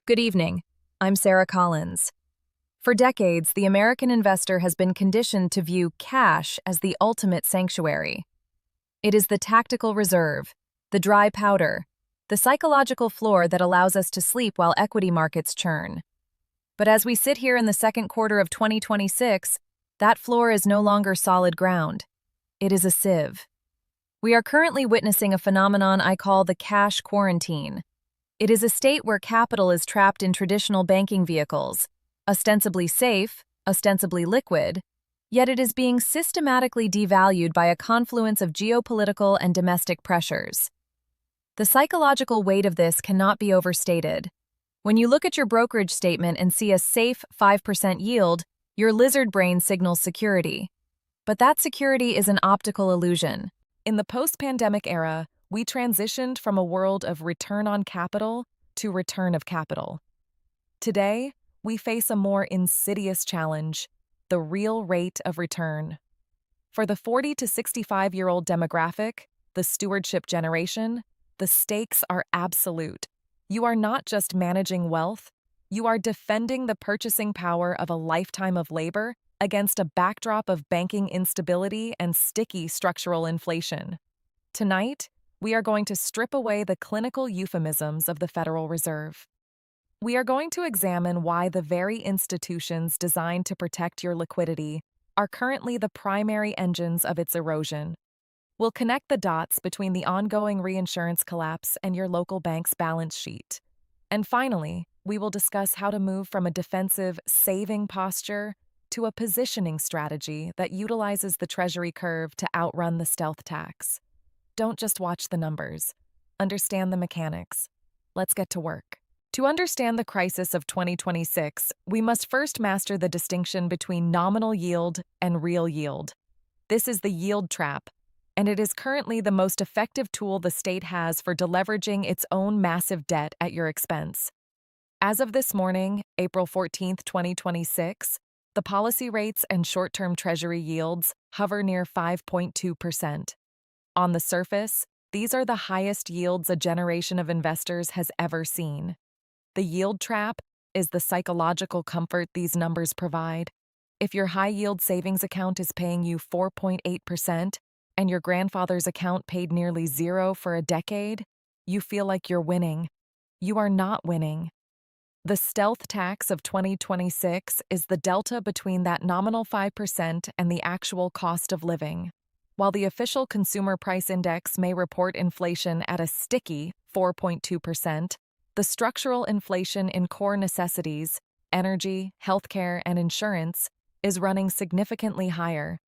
Good evening. I'm Sarah Collins. For decades, the American investor has been conditioned to view cash as the ultimate sanctuary. It is the tactical reserve, the dry powder, the psychological floor that allows us to sleep while equity markets churn. But as we sit here in the second quarter of 2026, that floor is no longer solid ground. It is a sieve. We are currently witnessing a phenomenon I call the cash quarantine. It is a state where capital is trapped in traditional banking vehicles, ostensibly safe, ostensibly liquid, yet it is being systematically devalued by a confluence of geopolitical and domestic pressures. The psychological weight of this cannot be overstated. When you look at your brokerage statement and see a safe 5% yield, your lizard brain signals security. But that security is an optical illusion. In the post-pandemic era, we transitioned from a world of return on capital to return of capital. Today, we face a more insidious challenge, the real rate of return. For the 40 to 65-year-old demographic, the stewardship generation, the stakes are absolute. You are not just managing wealth, you are defending the purchasing power of a lifetime of labor against a backdrop of banking instability and sticky structural inflation. Tonight, we are going to strip away the clinical euphemisms of the Federal Reserve. We are going to examine why the very institutions designed to protect your liquidity are currently the primary engines of its erosion. We'll connect the dots between the ongoing reinsurance collapse and your local bank's balance sheet. And finally, we will discuss how to move from a defensive, saving posture to a positioning strategy that utilizes the Treasury curve to outrun the stealth tax. Don't just watch the numbers. Understand the mechanics. Let's get to work. To understand the crisis of 2026, we must first master the distinction between nominal yield and real yield. This is the yield trap, and it is currently the most effective tool the state has for deleveraging its own massive debt at your expense. As of this morning, April 14, 2026, the policy rates and short-term Treasury yields hover near 5.2%. On the surface, these are the highest yields a generation of investors has ever seen. The yield trap is the psychological comfort these numbers provide. If your high-yield savings account is paying you 4.8% and your grandfather's account paid nearly zero for a decade, you feel like you're winning. You are not winning. The stealth tax of 2026 is the delta between that nominal 5% and the actual cost of living. While the official Consumer Price Index may report inflation at a sticky 4.2%, the structural inflation in core necessities, energy, healthcare, and insurance, is running significantly higher.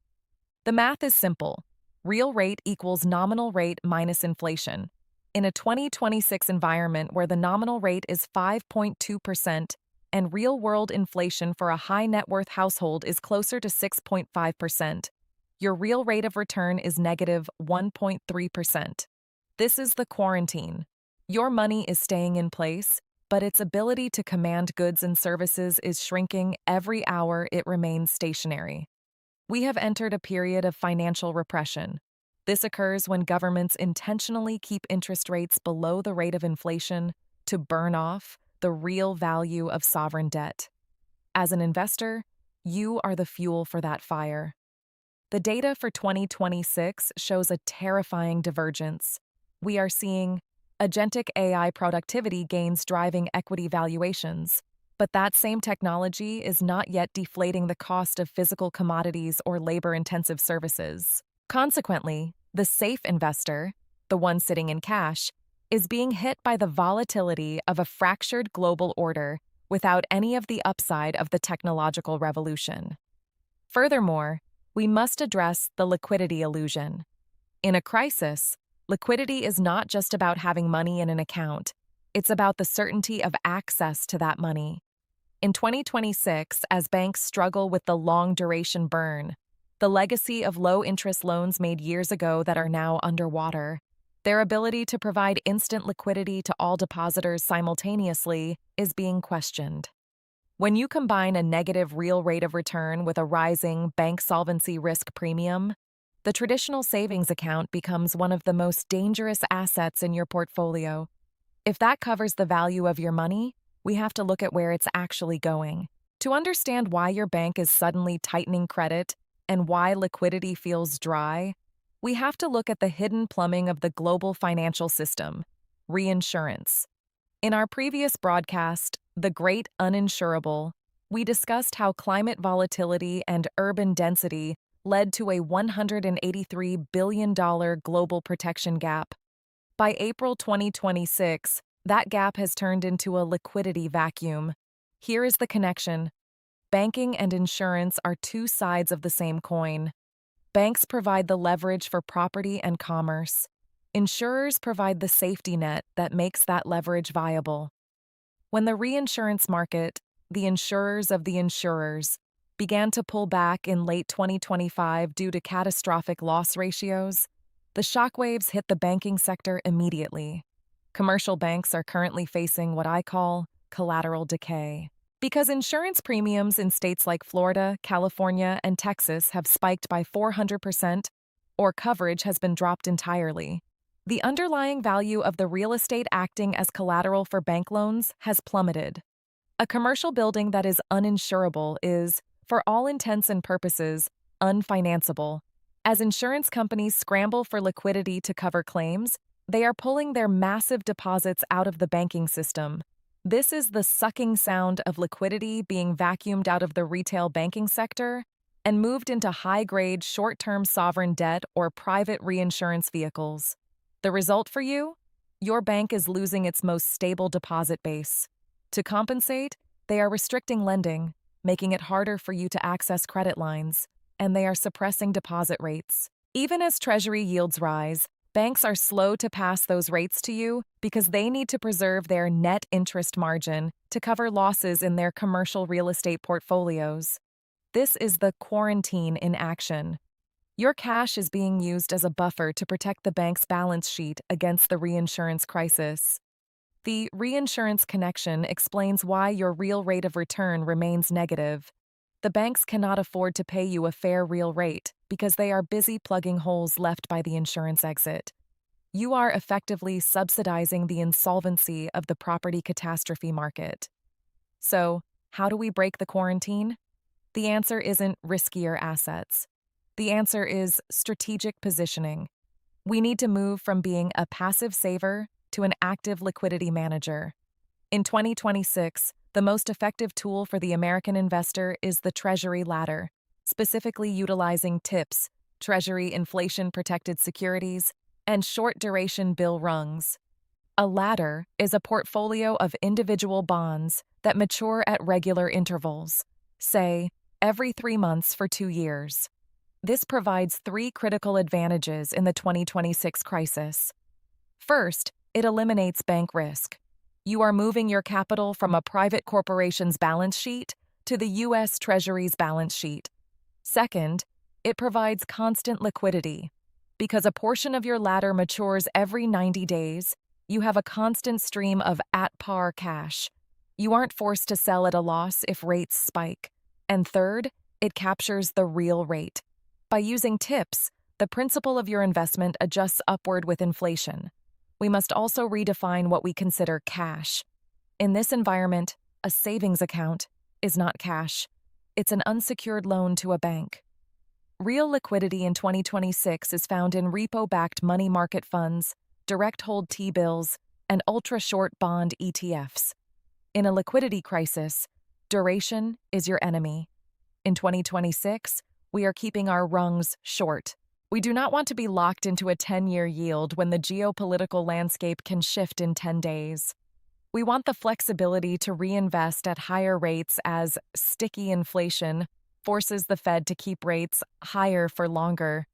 The math is simple. Real rate equals nominal rate minus inflation. In a 2026 environment where the nominal rate is 5.2% and real-world inflation for a high-net-worth household is closer to 6.5%, your real rate of return is negative 1.3%. This is the quarantine. Your money is staying in place, but its ability to command goods and services is shrinking every hour it remains stationary. We have entered a period of financial repression. This occurs when governments intentionally keep interest rates below the rate of inflation to burn off the real value of sovereign debt. As an investor, you are the fuel for that fire. The data for 2026 shows a terrifying divergence. We are seeing agentic AI productivity gains driving equity valuations, but that same technology is not yet deflating the cost of physical commodities or labor-intensive services. Consequently, the safe investor, the one sitting in cash, is being hit by the volatility of a fractured global order without any of the upside of the technological revolution. Furthermore, we must address the liquidity illusion. In a crisis, liquidity is not just about having money in an account, it's about the certainty of access to that money. In 2026, as banks struggle with the long-duration burn, the legacy of low-interest loans made years ago that are now underwater, their ability to provide instant liquidity to all depositors simultaneously is being questioned. When you combine a negative real rate of return with a rising bank solvency risk premium, the traditional savings account becomes one of the most dangerous assets in your portfolio. If that covers the value of your money, we have to look at where it's actually going. To understand why your bank is suddenly tightening credit and why liquidity feels dry, we have to look at the hidden plumbing of the global financial system, reinsurance. In our previous broadcast, The Great Uninsurable, we discussed how climate volatility and urban density led to a $183 billion global protection gap. By April 2026, that gap has turned into a liquidity vacuum. Here is the connection. Banking and insurance are two sides of the same coin. Banks provide the leverage for property and commerce. Insurers provide the safety net that makes that leverage viable. When the reinsurance market, the insurers of the insurers, began to pull back in late 2025 due to catastrophic loss ratios, the shockwaves hit the banking sector immediately. Commercial banks are currently facing what I call collateral decay. Because insurance premiums in states like Florida, California, and Texas have spiked by 400%, or coverage has been dropped entirely, the underlying value of the real estate acting as collateral for bank loans has plummeted. A commercial building that is uninsurable is, for all intents and purposes, unfinanceable. As insurance companies scramble for liquidity to cover claims, they are pulling their massive deposits out of the banking system. This is the sucking sound of liquidity being vacuumed out of the retail banking sector and moved into high-grade, short-term sovereign debt or private reinsurance vehicles. The result for you? Your bank is losing its most stable deposit base. To compensate, they are restricting lending, making it harder for you to access credit lines, and they are suppressing deposit rates. Even as Treasury yields rise, banks are slow to pass those rates to you because they need to preserve their net interest margin to cover losses in their commercial real estate portfolios. This is the quarantine in action. Your cash is being used as a buffer to protect the bank's balance sheet against the reinsurance crisis. The reinsurance connection explains why your real rate of return remains negative. The banks cannot afford to pay you a fair real rate because they are busy plugging holes left by the insurance exit. You are effectively subsidizing the insolvency of the property catastrophe market. So, how do we break the quarantine? The answer isn't riskier assets. The answer is strategic positioning. We need to move from being a passive saver to an active liquidity manager. In 2026, the most effective tool for the American investor is the Treasury ladder, specifically utilizing TIPS, Treasury inflation-protected securities, and short-duration bill rungs. A ladder is a portfolio of individual bonds that mature at regular intervals, say, every 3 months for 2 years. This provides 3 critical advantages in the 2026 crisis. First, it eliminates bank risk. You are moving your capital from a private corporation's balance sheet to the U.S. Treasury's balance sheet. Second, it provides constant liquidity. Because a portion of your ladder matures every 90 days, you have a constant stream of at-par cash. You aren't forced to sell at a loss if rates spike. And third, it captures the real rate. By using TIPS, the principal of your investment adjusts upward with inflation. We must also redefine what we consider cash. In this environment, a savings account is not cash. It's an unsecured loan to a bank. Real liquidity in 2026 is found in repo-backed money market funds, direct hold T-bills, and ultra-short bond ETFs. In a liquidity crisis, duration is your enemy. In 2026, we are keeping our rungs short. We do not want to be locked into a 10-year yield when the geopolitical landscape can shift in 10 days. We want the flexibility to reinvest at higher rates as sticky inflation forces the Fed to keep rates higher for longer.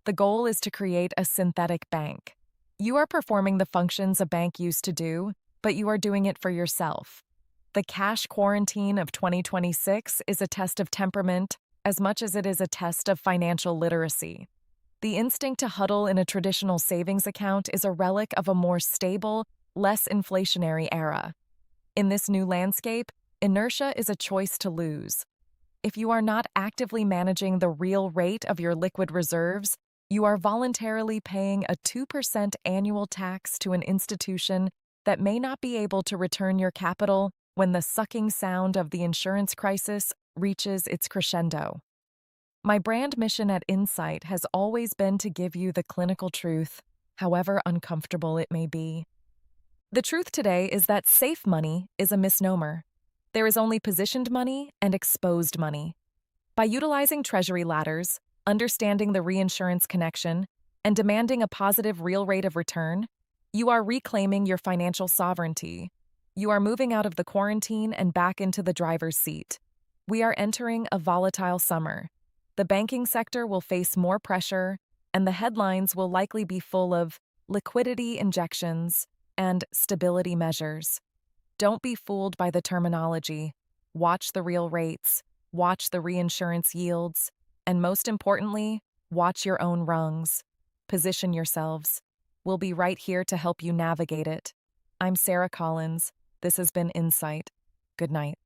The goal is to create a synthetic bank. You are performing the functions a bank used to do, but you are doing it for yourself. The cash quarantine of 2026 is a test of temperament as much as it is a test of financial literacy. The instinct to huddle in a traditional savings account is a relic of a more stable, less inflationary era. In this new landscape, inertia is a choice to lose. If you are not actively managing the real rate of your liquid reserves, you are voluntarily paying a 2% annual tax to an institution that may not be able to return your capital when the sucking sound of the insurance crisis reaches its crescendo. My brand mission at Insight has always been to give you the clinical truth, however uncomfortable it may be. The truth today is that safe money is a misnomer. There is only positioned money and exposed money. By utilizing Treasury ladders, understanding the reinsurance connection, and demanding a positive real rate of return, you are reclaiming your financial sovereignty. You are moving out of the quarantine and back into the driver's seat. We are entering a volatile summer. The banking sector will face more pressure, and the headlines will likely be full of liquidity injections and stability measures. Don't be fooled by the terminology. Watch the real rates, watch the reinsurance yields, and most importantly, watch your own rungs. Position yourselves. We'll be right here to help you navigate it. I'm Sarah Collins. This has been Insight. Good night.